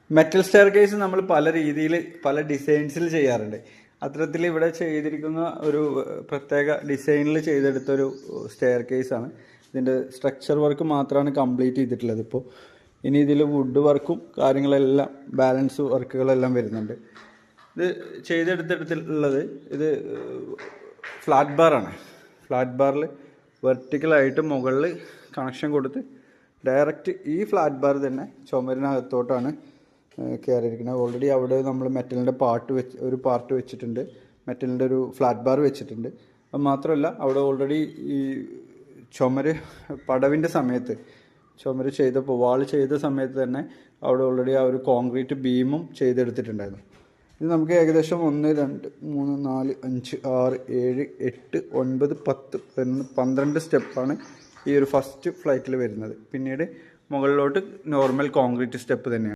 Metal stair case നമ്മൾ പല രീതിയിൽ പല ഡിസൈൻസിൽ ചെയ്യാറുണ്ട്. അത്തരത്തിൽ ഇവിടെ ചെയ്തിരിക്കുന്ന ഒരു പ്രത്യേക ഡിസൈനിൽ ചെയ്തെടുത്തൊരു സ്റ്റെയർ കേസാണ്. ഇതിൻ്റെ സ്ട്രക്ചർ വർക്ക് മാത്രമാണ് കംപ്ലീറ്റ് ചെയ്തിട്ടുള്ളത്. ഇപ്പോൾ ഇനി ഇതിൽ വുഡ് വർക്കും കാര്യങ്ങളെല്ലാം ബാലൻസ് വർക്കുകളെല്ലാം വരുന്നുണ്ട്. ഇത് ചെയ്തെടുത്തിട്ടുള്ളത് ഇത് ഫ്ലാറ്റ് ബാറാണ്. ഫ്ലാറ്റ് ബാറിൽ വെർട്ടിക്കലായിട്ട് മുകളിൽ കണക്ഷൻ കൊടുത്ത് ഡയറക്റ്റ് ഈ ഫ്ലാറ്റ് ബാർ തന്നെ ചുമരിനകത്തോട്ടാണ് കയറിയിരിക്കുന്നത്. ഓൾറെഡി അവിടെ നമ്മൾ മെറ്റലിൻ്റെ ഒരു പാർട്ട് വെച്ചിട്ടുണ്ട്, മെറ്റലിൻ്റെ ഒരു ഫ്ലാറ്റ് ബാർ വെച്ചിട്ടുണ്ട്. അത് മാത്രമല്ല അവിടെ ഓൾറെഡി ഈ പടവിൻ്റെ സമയത്ത് ചുമര് ചെയ്തപ്പോൾ വാൾ ചെയ്ത സമയത്ത് തന്നെ അവിടെ ഓൾറെഡി ആ ഒരു കോൺക്രീറ്റ് ബീമും ചെയ്തെടുത്തിട്ടുണ്ടായിരുന്നു. ഇത് നമുക്ക് ഏകദേശം 1 2 3 4 5 6 7 8 9 10 11 12 സ്റ്റെപ്പാണ് ഈ ഒരു ഫസ്റ്റ് ഫ്ലൈറ്റിൽ വരുന്നത്. പിന്നീട് മുകളിലോട്ട് നോർമൽ കോൺക്രീറ്റ് സ്റ്റെപ്പ് തന്നെയാണ്.